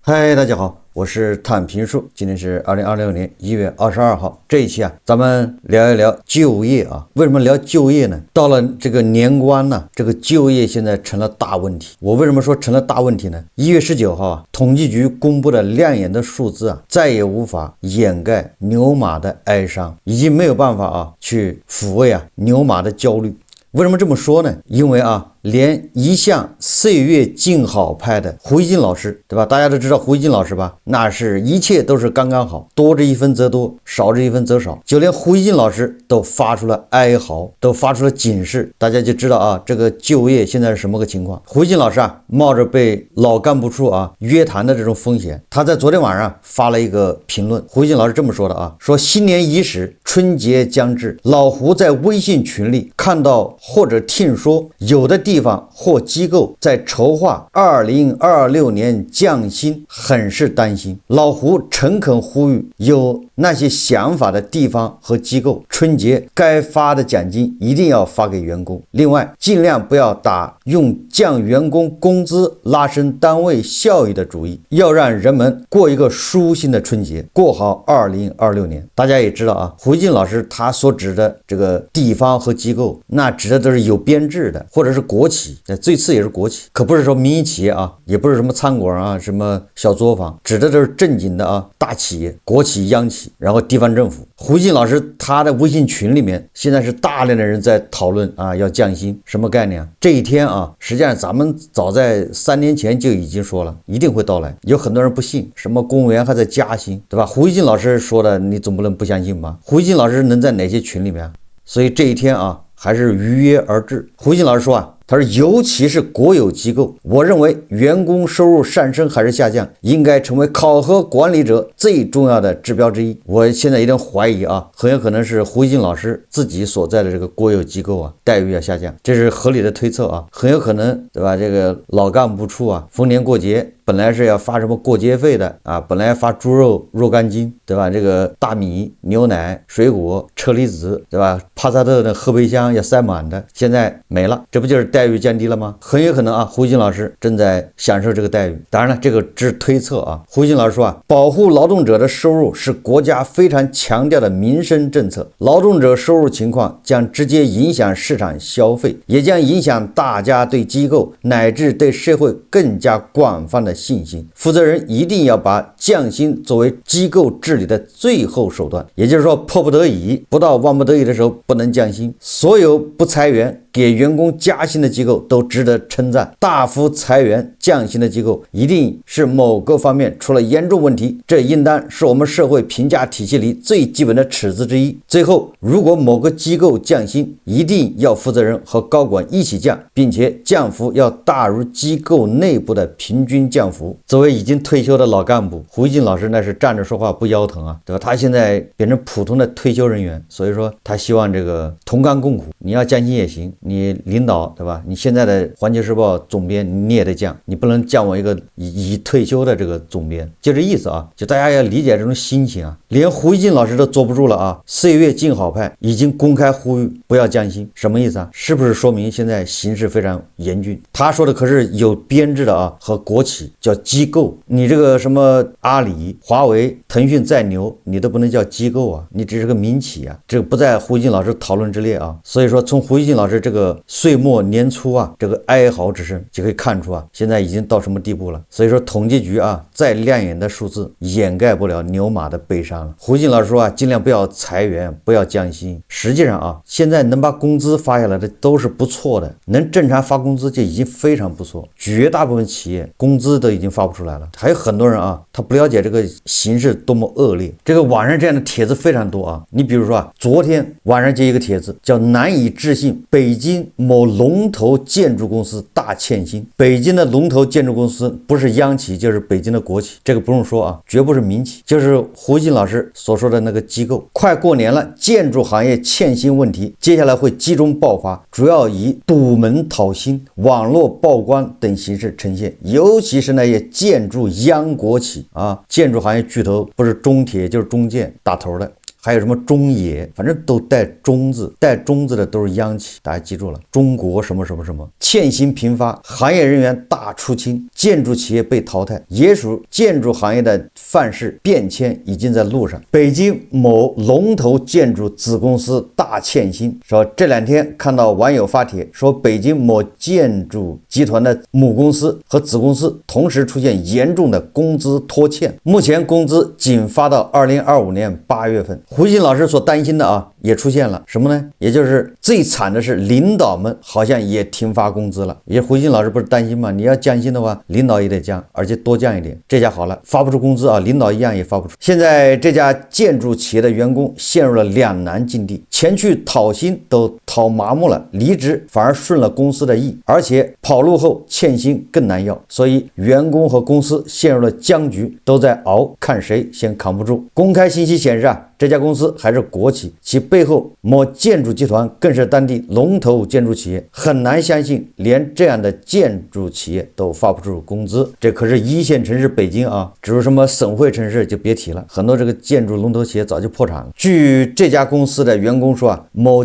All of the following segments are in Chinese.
嗨，大家好，我是探平树，今天是2026年1月22号。这一期咱们聊一聊就業啊。为什麼聊就業呢？到了這個年關呢，這個就業現在成了大問題。我為什麼說成了大問題呢？1月19號統計局公布的亮眼的數字再也無法掩蓋牛馬的哀傷，已經沒有辦法去撫慰牛馬的焦慮。為什麼這麼說呢？因為連一向歲月靜好派的胡一金老師，對吧？大家都知道胡一金老師吧？那是一切都是剛剛好，多之一分則多，少之一分則少。就連胡一金老師都發出了哀嚎，都發出了警示，大家就知道這個就業現在是什麼個情況。胡一金老師冒着被老幹部處約談的這種風險，他在昨天晚上發了一個評論。胡一金老師這麼說的說新年伊始，春節將至，老胡在微信群裡看到或者聽說有的地方或機構在籌劃2026年降薪，很是擔心。老胡誠懇呼籲有那些想法的地方和機構，春節該發的獎金一定要發給員工。另外，盡量不要打用降員工工資拉升單位效益的主意，要讓人們過一個舒心的春節，過好2026年。大家也知道胡一金老師他所指的這個地方和機構，那指的都是有編制的，或者是國企。最次也是國企，可不是說民營企業也不是什麼餐館什麼小作坊，指的都是正經的大企業、國企、央企，然後地方政府。胡一金老師他的微信群裡面現在是大量的人在討論要降薪，什麼概念這一天實際上咱們早在3年前就已經說了，一定會到來。有很多人不信，什麼公務員還在加薪，對吧？胡一金老師說的，你總不能不相信吧？胡一金老師能在哪些群裡面？所以這一天還是如約而至。胡一金老師說他說尤其是國有機構，我認為員工收入上升還是下降，應該成為考核管理者最重要的指標之一。我現在有點懷疑很有可能是胡一金老師自己所在的這個國有機構待遇要下降，這是合理的推測很有可能，對吧？這個老幹部處逢年過節本來是要發什麼過節費的本來發豬肉、若干斤，對吧？這個大米、牛奶、水果、車厘子，對吧？帕薩特的後備箱要塞滿的，現在沒了，這不就是待遇降低了嗎？很有可能胡一金老師正在享受這個待遇。當然了，這個只是推測胡一金老師說保護勞動者的收入是國家非常強調的民生政策，勞動者收入情況將直接影響市場消費，也將影響大家對機構乃至對社會更加廣泛的信心。負責人一定要把降薪作為機構治理的最後手段，也就是說迫不得已不到萬不得已的時候不能降薪。所有不裁員給員工加薪的機構都值得稱讚，大幅裁員降薪的機構一定是某個方面出了嚴重問題，這應當是我們社會評價體系裡最基本的尺子之一。最後，如果某個機構降薪，一定要負責人和高管一起降，並且降幅要大於機構內部的平均降幅。作為已經退休的老幹部，胡一金老師那是站着說話不腰疼對吧？他現在變成普通的退休人員，所以說他希望這個同甘共苦，你要降薪也行，你領導對吧？你現在的環球時報總編你也得降，你不能降我一個已退休的這個總編，就這意思就大家要理解這種心情連胡一金老師都坐不住了歲月靜好派已經公開呼籲不要降薪，什麼意思是不是說明現在形勢非常嚴峻？他說的可是有編制的和國企叫機構，你這個什麼阿里、華為、騰訊再牛，你都不能叫機構你只是個民企這個不在胡一金老師討論之列所以說從胡一金老師這個歲末年初這個哀嚎之聲就可以看出現在已經到什麼地步了。所以說統計局再亮眼的數字掩蓋不了牛馬的悲傷了。胡一金老師說盡量不要裁員，不要降薪。實際上現在能把工資發下來的都是不錯的，能正常發工資就已經非常不錯，絕大部分企業工資都已經發不出來了。還有很多人他不了解這個形勢多麼惡劣。這個網上這樣的帖子非常多你比如說昨天晚上就一個帖子叫難以置信，北京某龍頭建築公司大欠薪。北京的龍頭建築公司不是央企就是北京的國企，這個不用說絕不是民企，就是胡一金老師所說的那個機構。快過年了，建築行業欠薪問題接下來會集中爆發，主要以堵門討薪、網絡曝光等形式呈現，尤其是那些建築央國企建築行業巨頭不是中鐵就是中建打頭的。還有什麼中冶，反正都帶中字，帶中字的都是央企，大家记住了，中国什么什么什么，欠薪频发，行業人員大出清，建築企業被淘汰，也屬建築行業的範式變遷已經在路上。北京某龍頭建築子公司大欠薪，說這兩天看到網友發帖說，北京某建築集團的母公司和子公司同時出現嚴重的工資拖欠，目前工資僅發到2025年8月份。胡鑫老師所擔心的啊，也出現了什麼呢？也就是最慘的是領導們好像也停發工資了。也胡鑫老師不是擔心嗎？你要降薪的話，領導也得降，而且多降一點。這下好了，發不出工資啊，領導一樣也發不出。現在這家建築企業的員工陷入了兩難境地，前去討薪都討麻木了，離職反而順了公司的意，而且跑路後欠薪更難要，所以員工和公司陷入了僵局，都在熬，看誰先扛不住。公開信息顯示啊，這家公司還是國企，其背後某建築集團更是當地龍頭建築企業，很難相信連這樣的建築企業都發不出工資。這可是一線城市北京啊，至於什麼省會城市就別提了，很多這個建築龍頭企業早就破產了。據這家公司的員工說啊，某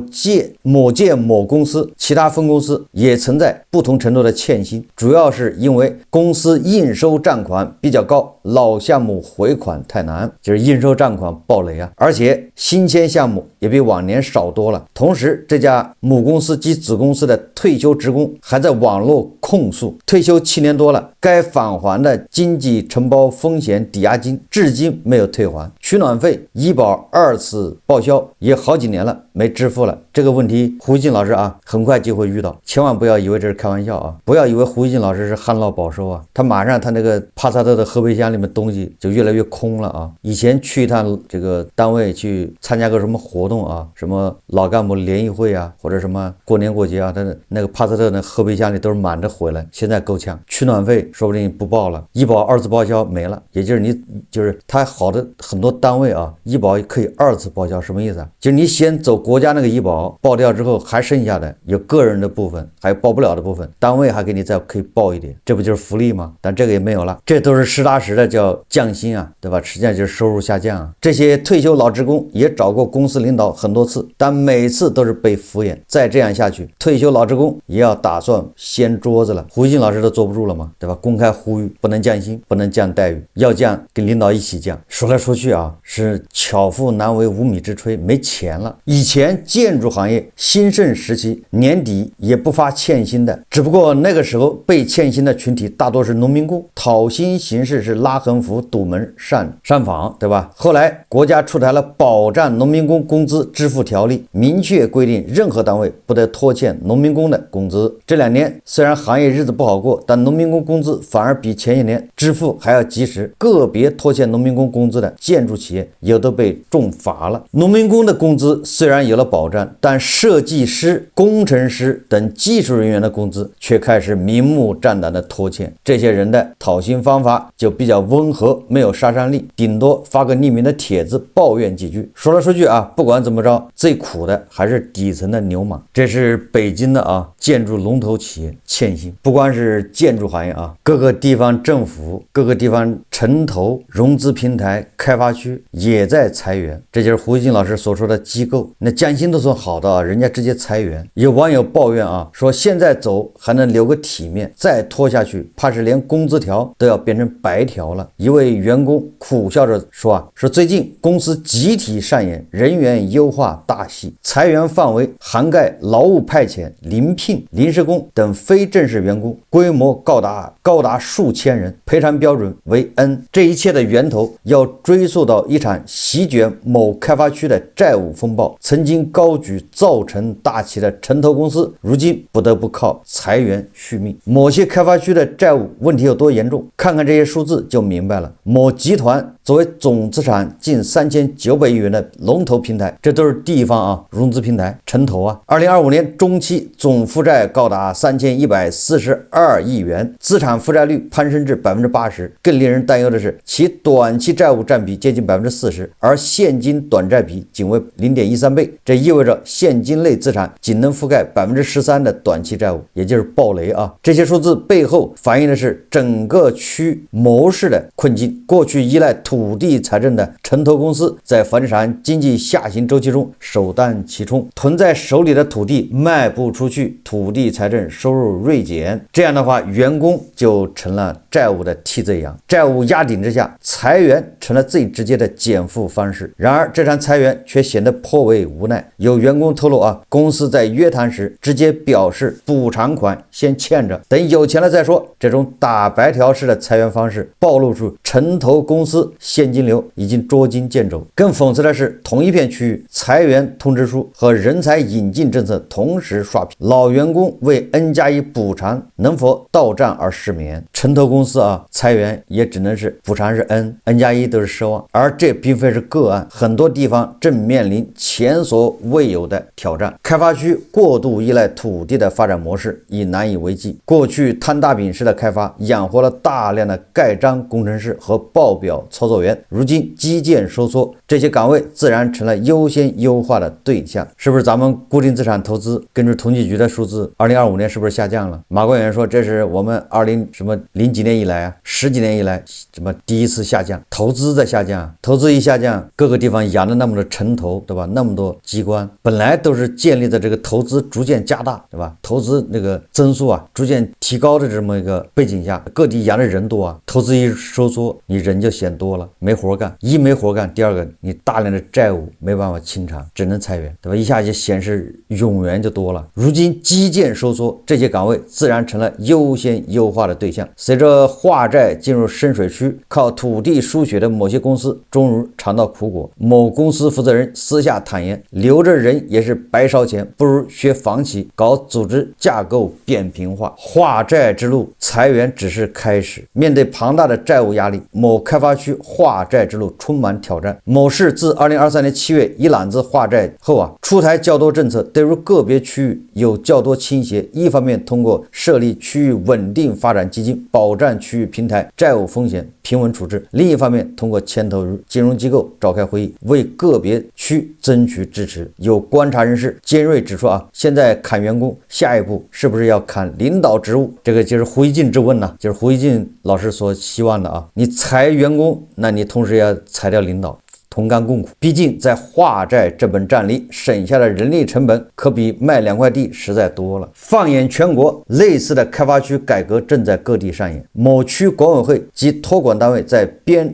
建某公司其他分公司也存在不同程度的欠薪，主要是因為公司应收賬款比較高，老項目回款太難，就是應收賬款暴雷啊。而且新簽項目也比往年少多了。同時，這家母公司及子公司的退休職工還在網絡控訴，退休7年多了，該返還的經濟承包風險抵押金至今沒有退還，取暖費、醫保2次報銷也好幾年了沒支付了。這個問題胡鑫老師啊，很快就會遇到，千萬不要以為這是開玩笑啊，不要以為胡鑫老師是旱澇保收啊，他馬上他那個帕薩特的後備箱裡面東西就越來越空了啊。以前去一趟這個單位去參加個什麼活動啊，什麼老幹部聯誼會啊，或者什麼過年過節啊，他的那個帕薩特的後備箱裡都是滿着回來，現在夠嗆。取暖費說不定不報了，醫保2次報銷沒了，也就是他好的很多單位啊，醫保可以2次報銷，什麼意思啊？就是你先走國家那個醫保報掉之後，還剩下的有個人的部分，還有報不了的部分，單位還給你再可以報一點，這不就是福利嗎？但這個也沒有了，這都是實打實的叫降薪啊，對吧？實際上就是收入下降啊。這些退休老職工也找過公司領導很多次，但每次都是被敷衍。再這樣下去，退休老職工也要打算掀桌子了。胡鑫老師都坐不住了嘛，对吧？公開呼籲不能降薪，不能降待遇，要降跟領導一起降。說來說去啊，是巧婦難為無米之炊，沒錢了。以前建築行業興盛時期，年底也不發欠薪的，只不過那個時候被欠薪的群體大多是農民工，討薪形式是拉橫幅、堵門、上訪，對吧？後來國家出台了保障農民工工資支付條例，明確規定任何單位不得拖欠農民工的工資。這2年雖然行業日子不好過，但農民工工資反而比前些年支付還要及時。個別拖欠農民工工資的建築企業也都被重罰了。農民工的工資雖然有了保障，但設計師、工程師等技術人員的工資卻開始明目張膽的拖欠。這些人的討薪方法就比較溫和，沒有殺傷力，頂多發個匿名的帖子抱怨幾句。說來說去啊，不管怎麼着，最苦的還是底層的牛馬。這是北京的啊建築龍頭企業欠薪，不光是建築行業啊，各個地方政府、各個地方城投、融資平台、開發區也在裁員。這就是胡鑫老師所說的機構，那降薪都算好的啊，人家直接裁員。有網友抱怨啊，說現在走還能留個體面，再拖下去怕是連工資條都要變成白條了。一位員工苦笑着說啊，說最近公司集體上演人員優化大戲，裁員範圍涵蓋勞務派遣、臨聘、臨時工等非正式員工，規模高達數千人，賠償標準為 N。這一切的源頭要追溯到一場席捲某開發區的債務風暴，曾經高舉造城大旗的城投公司，如今不得不靠裁員續命。某些開發區的債務問題有多嚴重，看看這些數字就明白了。某集團作為總資產近3900億元的龍頭平台，這都是地方啊融資平台城投啊。2025年中期總負債高達3142億元，資產負債率攀升至 80%。更令人擔憂的是，其短期債務佔比接近 40%， 而現金短債比僅為 0.13 倍。這意味着現金類資產僅能覆蓋 13% 的短期債務，也就是暴雷啊。這些數字背後反映的是整個區模式的困境。過去依賴土地財政的城投公司在房地產經濟下行週期中首當其衝，囤在手裡的土地賣不出去，土地財政收入銳減。這樣的話，員工就成了債務的替罪羊，債務壓頂之下，裁員成了最直接的減負方式。然而，這場裁員卻顯得頗為無奈。有員工透露公司在約談時直接表示補償款先欠着，等有錢了再說。這種打白條式的裁員方式暴露出城投公司現金流已經捉襟見肘。更讽刺的是，同一片區域，裁員通知書和人才引进政策同時刷屏，老員工為 N+1 補償能否到賬而失眠。城投公司裁員也只能是補償是 N+1 都是奢望，而這並非是個案，很多地方正面臨前所未有的挑戰。開發區過度依賴土地的發展模式已難以為繼，過去攤大餅式的開發養活了大量的蓋章工程師和報表操作員，如今基建收縮，這些崗位自然成了優先優化的對象。是不是咱們固定資產投資根据統計局的數字2025年是不是下降了？马官员說这是我们20几年以来10几年以来第一次下降，投資在下降，投資一下降，各個地方養了那麼多城投，對吧？那麼多機關本來都是建立在這個投資逐漸加大，對吧？投資那個增速逐漸提高的這麼一個背景下，各地養的人多投資一收縮，你人就嫌多了，沒活幹，一沒活幹，第二個你大量的債務沒辦法清償，只能裁員，對吧？一下就顯示冗員就多了。如今基建收縮，這些崗位自然成了優先優化的對象。隨着化債進入深水區，靠土地輸血的某些公司終於嘗到苦果。某公司負責人私下坦言，留着人也是白燒錢，不如學房企搞組織架構扁平化。化債之路，裁員只是開始。面對龐大的債務壓力，某開發區化債之路充滿挑戰。某市自2023年7月一攬子化債後出台較多政策，對於個別區域有較多傾斜。一方面通過設立區域穩定發展基金，保障區域平台債務風險平穩處置；另一方面通過牽頭金融機構召開會議，為個別區爭取支持。有觀察人士尖銳指出現在砍員工，下一步是不是要砍領導職務？這個就是胡一進之問呢，就是胡一進老師所希望的你裁員工，那你同時要裁掉領導，同甘共苦。畢竟在化債這本賬裡省下的人力成本可比賣2塊地實在多了。放眼全國，類似的開發區改革正在各地上演。某區管委會及托管單位在編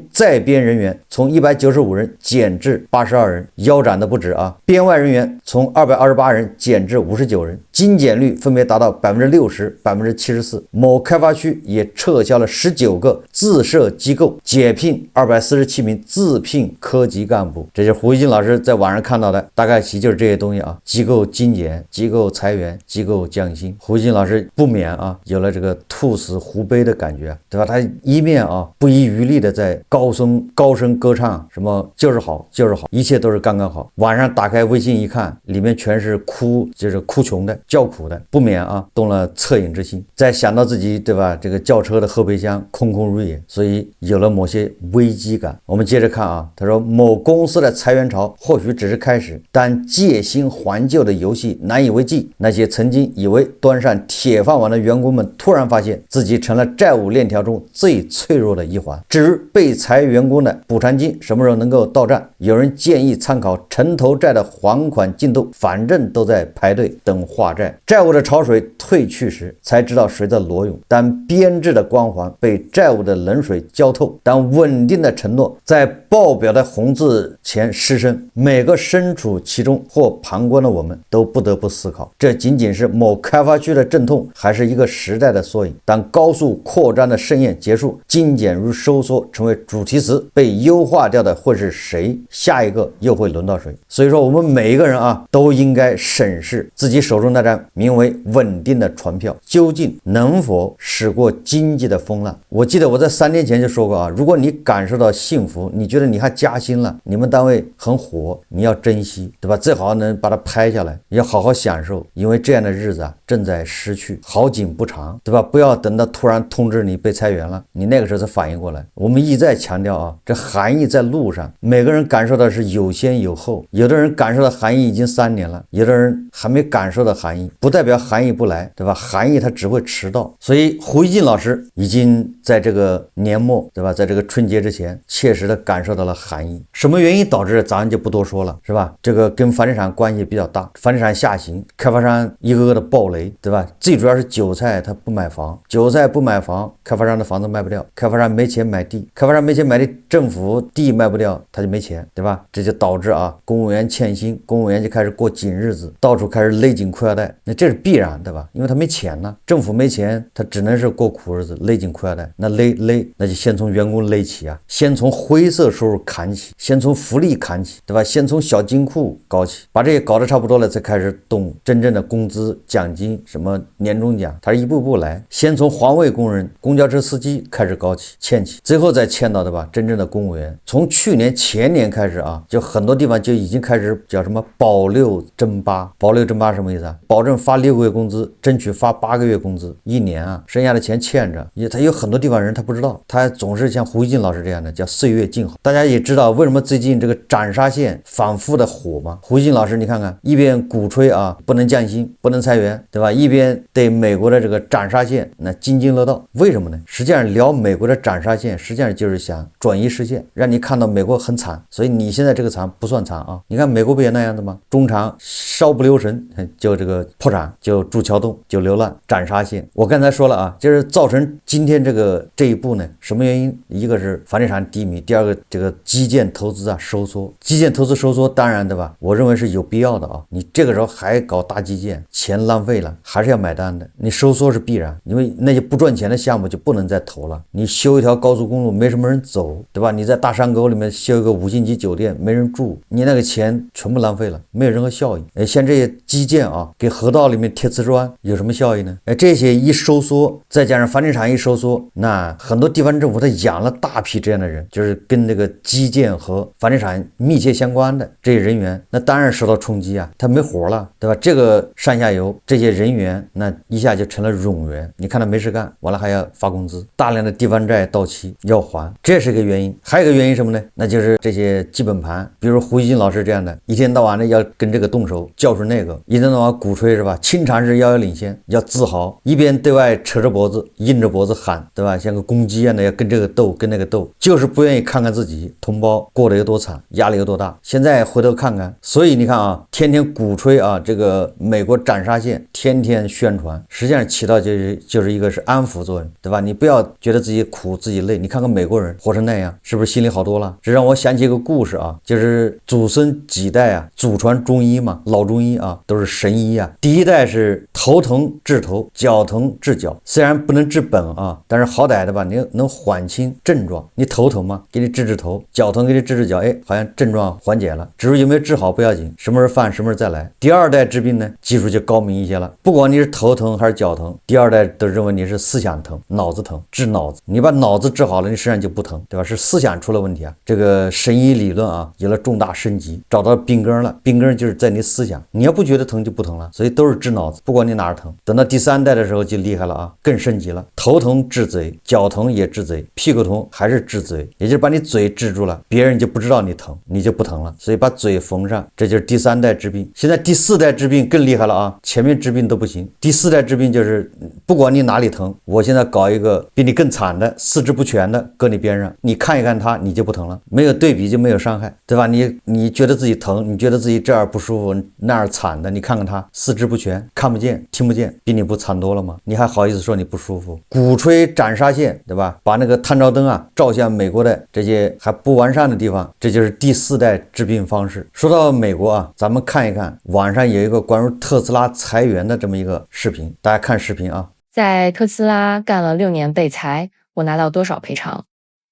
人員從195人減至82人，腰斬的不止編外人員從228人減至59人，精簡率分別達到60%、74%。某開發區也撤銷了19個自設機構，解聘247名自聘科級幹部。這就是胡一進老師在網上看到的，大概其就是這些東西機構精簡、機構裁員、機構降薪。胡一進老師不免有了這個兔死狐悲的感覺，對吧？他一面不遺餘力的在高聲歌唱，什麼就是好，一切都是剛剛好。晚上打開微信一看，裡面全是哭窮的、叫苦的，不免動了惻隱之心。再想到自己，對吧？這個轎車的後備箱空空如也，所以有了某些危機感。我們接着看他說某公司的裁員潮或許只是開始，但借新還舊的遊戲難以為繼。那些曾經以為端上鐵飯碗的員工們，突然發現自己成了債務鏈條中最脆弱的一環。至於被裁員工的補償金什麼時候能夠到賬，有人建議參考城投債的還款進度，反正都在排隊等化債。債務的潮水退去時，才知道誰在裸泳。當編制的光環被債務的冷水澆透，當穩定的承諾在報表的紅字前失聲，每個身處其中或旁觀的我們都不得不思考，這僅僅是某開發區的陣痛，還是一個時代的縮影？當高速擴張的盛宴結束，精簡與收縮成為主題詞，被優化掉的會是誰？下一個又會輪到誰？所以說我們每一個人都應該審視自己手中那張名為穩定的船票，究竟能否駛過經濟的風浪。我記得我在3年前就說過如果你感受到幸福，你覺得你還加薪心了，你們單位很火，你要珍惜，对吧？最好能把它拍下來，要好好享受，因為這樣的日子啊正在失去，好景不長，对吧？不要等到突然通知你被裁員了，你那個時候才反應過來。我們一再強調啊，這含義在路上，每個人感受到是有先有後，有的人感受到含義已經3年了，有的人還沒感受到含義，不代表含義不來，對吧？含義它只會遲到。所以胡一靜老師已經在這個年末，對吧？在這個春節之前，切實的感受到了含義。什麼原因導致？咱就不多說了，是吧？這個跟房地產關係比較大，房地產下行，開發商一個個的暴雷，對吧？最主要是韭菜他不买房，韭菜不買房，開發商的房子賣不掉，開發商沒錢買地，開發商沒錢買地，政府地賣不掉，他就沒錢，對吧？這就導致啊，公務員欠薪，公務員就開始過緊日子，到處開始勒緊褲腰帶，那這是必然，对吧？因為他沒錢呢，政府没錢，他只能是过苦日子，勒緊褲腰帶。那勒，那就先從員工勒起啊，先從灰色收入砍起，先從福利砍起，对吧？先從小金庫搞起，把這些搞得差不多了，才開始動真正的工資、獎金、什麼年終獎，他是一步步來，先從環衛工人、公交車司機開始搞起，欠起，最後再欠到，對吧？真正的公務員。從去年前年開始啊，就很多地方就已經開始叫什麼保6爭8，保6爭8什麼意思啊？保證發6個月工資，爭取發8個月工資，1年啊，剩下的錢欠着，他有很多地方人他不知道，他總是像胡一靜老師這樣的叫歲月靜好。大家也知道為什麼最近這個斬殺線反復的火嗎？胡一靜老師你看看，一邊鼓吹啊不能降薪，不能裁員，對吧？一邊對美國的這個斬殺線那津津樂道，為什麼呢？實際上聊美國的斬殺線，實際上就是想轉移視線，讓你看到美國很慘，所以你現在這個慘不算慘啊。你看美國不也那樣的嗎？中長稍不留神就這個破產，就築橋洞，就流浪，斬殺線。我剛才說了啊，就是造成今天這一步呢，什麼原因？一個是房地產低迷，第二個這個基建投資啊收縮，基建投資收縮，當然对吧？我認為是有必要的啊。你這個時候還搞大基建，錢浪費了，還是要買單的。你收縮是必然，因為那些不賺錢的項目就不能再投了。你修一條高速公路沒什麼人走，對吧？你在大山溝裡面修一個5星級酒店沒人住，你那個錢全部浪費了，沒有任何效益。像這些基建啊，給河道裡面貼瓷磚有什麼效益呢？這些一收縮，再加上房地產一收縮，那很多地方政府他養了大批這樣的人，就是跟那個基建和房地產密切相關的這些人員，那當然受到衝擊啊，他沒活了，對吧？這個上下游這些人員，那一下就成了冗员，你看他沒事幹，完了還要發工資，大量的地方債到期要還，這是一個原因。還有一個原因什麼呢？那就是這些基本盤，比如胡一靜老師這樣的，一天到晚的要跟這個動手，教訓那個，一天到晚鼓吹是吧？清查是遥遥領先，要自豪，一邊对外扯着脖子、硬着脖子喊，对吧？像個公雞一樣的要跟這個鬥，跟那個鬥，就是不願意看看自己同胞過得有多慘，壓力有多大。現在回頭看看，所以你看啊，天天鼓吹啊，這個美國斬殺線，天天宣傳，實際上起到就是一個是安撫作用，對吧？你不要覺得自己苦自己累，你看看美國人活成那樣，是不是心裡好多了？這讓我想起一個故事啊，就是祖孫幾代啊，祖傳中醫嘛，老中醫啊，都是神醫啊。第一代是頭疼治頭，腳疼治腳，雖然不能治本啊，但是好歹的吧，你能緩清症狀。你頭疼嘛，給你治治头；腳疼給你治治腳，好像症狀緩解了。至於有沒有治好不要緊，什麼時候犯什麼時候再來。第二代治病呢，技術就高明一些了，不管你是頭疼還是腳疼，第二代都認為你是思想疼、腦子疼，治腦子。你把腦子治好了，你身上就不疼，对吧？是思想出了問題啊。这個神醫理論啊，有了重大升級，找到病根了。病根就是在你思想，你要不覺得疼就不疼了，所以都是治腦子，不管你哪兒疼。等到第三代的時候就厲害了啊，更升級了，頭疼治嘴，腳疼也治嘴，屁股疼還是治嘴，也就是把你嘴治住了，別人就不知道你疼，你就不疼了，所以把嘴縫上，這就是第三代治病。現在第四代治病更厲害了啊，前面治病都不行，第四代治病就是不管你哪裡疼，我現在搞一個比你更慘的，四肢不全的擱你邊上，你看一看他，你就不疼了，沒有對比就沒有傷害，對吧？你覺得自己疼，你覺得自己這兒不舒服，那兒慘的，你看看他四肢不全，看不見聽不見，比你不慘多了嗎？你還好意思說你不舒服？鼓吹斬殺線，對吧？把那個探照燈啊照向美國的這些還不完善的地方，這就是第四代治病方式。說到美國啊，咱們看一看網上有一個關於特斯拉裁員的這麼一個視頻，大家看視頻啊。在特斯拉幹了6年被裁，我拿到多少賠償？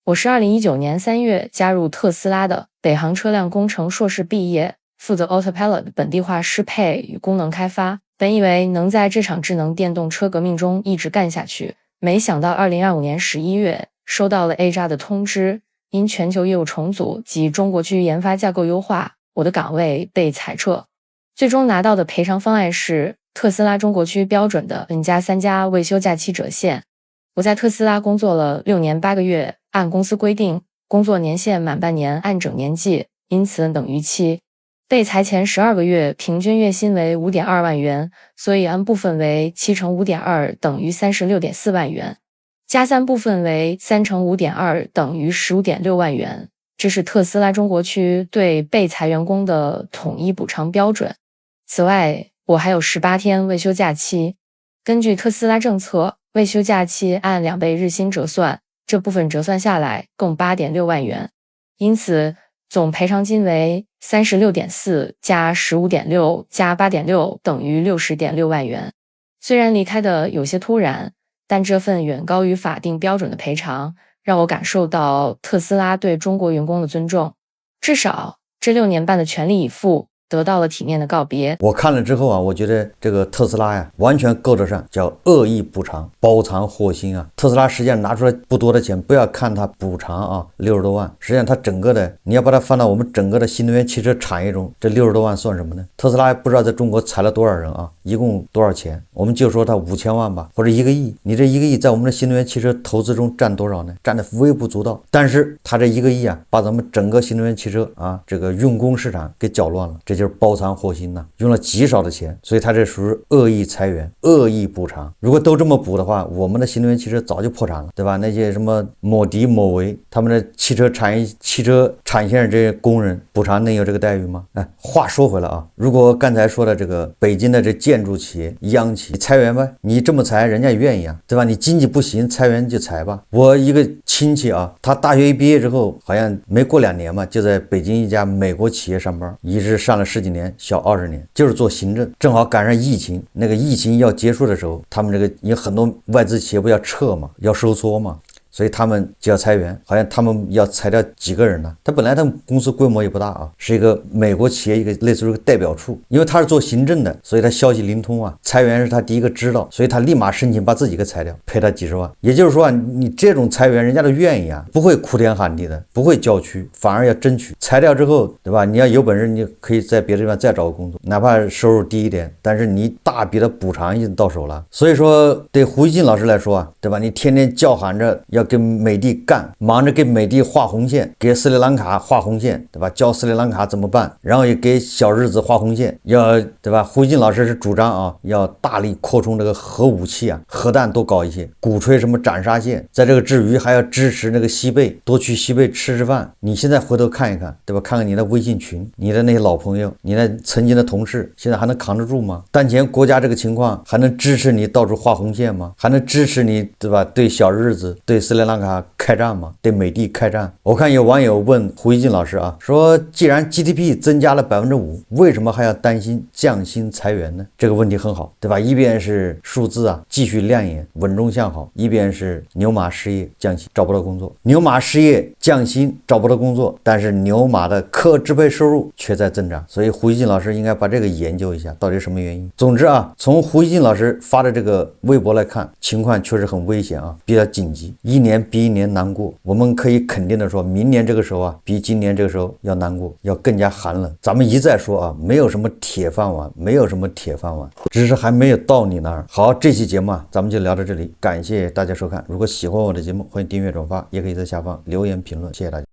我是2019年3月加入特斯拉的，北航車輛工程碩士畢業，負責 Autopilot 本地化適配與功能開發。本以為能在這場智能電動車革命中一直幹下去，沒想到2025年11月收到了 AJA 的通知，因全球業務重組及中國區研發架構優化，我的崗位被裁撤。最終拿到的賠償方案是特斯拉中國區標準的 N+3+ 未休假期折現。我在特斯拉工作了6年8個月，按公司規定，工作年限滿半年按整年計，因此等於期。被裁前12個月，平均月薪為 5.2 萬元，所以按部分為7乘 5.2 等於 36.4 萬元，加3部分為3乘 5.2 等於 15.6 萬元。這是特斯拉中國區對被裁員工的統一補償標準。此外，我還有18天未休假期。根據特斯拉政策，未休假期按2倍日薪折算，這部分折算下來共 8.6 萬元。因此，總賠償金為 36.4 加 15.6 加 8.6 等於 60.6 萬元。雖然離開的有些突然，但這份遠高於法定標準的賠償，讓我感受到特斯拉對中國員工的尊重。至少，這6年半的全力以赴得到了體面的告別。我看了之後啊，我覺得這個特斯拉呀，完全夠得上叫惡意補償、包藏禍心啊。特斯拉實際上拿出來不多的錢，不要看它補償啊60多萬，實際上它整個的，你要把它放到我們整個的新能源汽車產業中，這60多萬算什麼呢？特斯拉不知道在中國裁了多少人啊，一共多少錢？我們就說它5000萬吧，或者1個億。你這1個億在我們的新能源汽車投資中占多少呢？占的微不足道。但是它這1個億啊，把咱們整個新能源汽車啊這個用工市场給攪亂了。這就是包藏禍心吶，用了極少的錢，所以他這屬於惡意裁員、惡意補償。如果都這麼補的話，我們的新能源汽車早就破產了，对吧？那些什麼某迪、某維，他們的汽車產線上這些工人補償能有這個待遇嗎？哎，話說回來啊，如果剛才說的這個北京的這建築企業、央企裁員吧，你這麼裁，人家願意啊，對吧？你經濟不行，裁員就裁吧。我一個親戚啊，他大學一畢業之後，好像沒過2年嘛，就在北京一家美國企業上班，一直上了10幾年，小20年，就是做行政。正好趕上疫情，那個疫情要結束的时候，他們這個有很多外資企業不要撤嘛，要收縮嘛，所以他们就要裁员，好像他们要裁掉幾個人呢。他本來他們公司規模也不大啊，是一個美國企業，一個類似於一個代表處，因為他是做行政的，所以他消息靈通啊，裁員是他第一個知道，所以他立馬申請把自己給裁掉，賠他幾十萬。也就是說啊，你這種裁員人家都願意啊，不會哭天喊地的，不會叫屈，反而要爭取。裁掉之後，對吧？你要有本事，你可以在別的地方再找個工作，哪怕收入低一點，但是你大筆的補償已經到手了。所以說，對胡錫進老師來說啊，對吧？你天天叫喊着要跟美帝幹，忙着給美帝畫紅線，給斯里蘭卡畫紅線，對吧？教斯里蘭卡怎麼辦，然後也給小日子畫紅線，要，對吧？胡錫進老師是主張啊，要大力擴充這個核武器啊，核彈多搞一些，鼓吹什麼斬殺線，在這個之餘還要支持那個西貝，多去西貝吃吃飯。你現在回頭看一看，對吧？看看你的微信群，你的那些老朋友，你的曾經的同事，現在還能扛得住嗎？當前國家這個情況，還能支持你到處畫紅線嗎？還能支持你，對吧？對小日子，對斯里蘭卡開戰嗎？對美帝開戰？我看有網友問胡錫進老師啊，說既然 GDP 增加了 5%，為什麼還要擔心降薪裁員呢？這個問題很好，對吧？一邊是數字啊繼續亮眼穩中向好，一邊是牛馬失業降薪找不到工作，牛馬失業降薪找不到工作，但是牛馬的可支配收入卻在增長，所以胡錫進老師應該把這個研究一下到底什麼原因。總之啊，從胡錫進老師發的這個微博來看，情況確實很危險啊，比較緊急，一年比一年難過。我們可以肯定的說，明年這個時候啊，比今年這個時候要難過，要更加寒冷。咱們一再說啊，沒有什麼鐵飯碗，沒有什麼鐵飯碗，只是還沒有到你那兒。好，這期節目啊，咱們就聊到這裡，感謝大家收看。如果喜歡我的節目，歡迎訂閱轉發，也可以在下方留言評論，謝謝大家。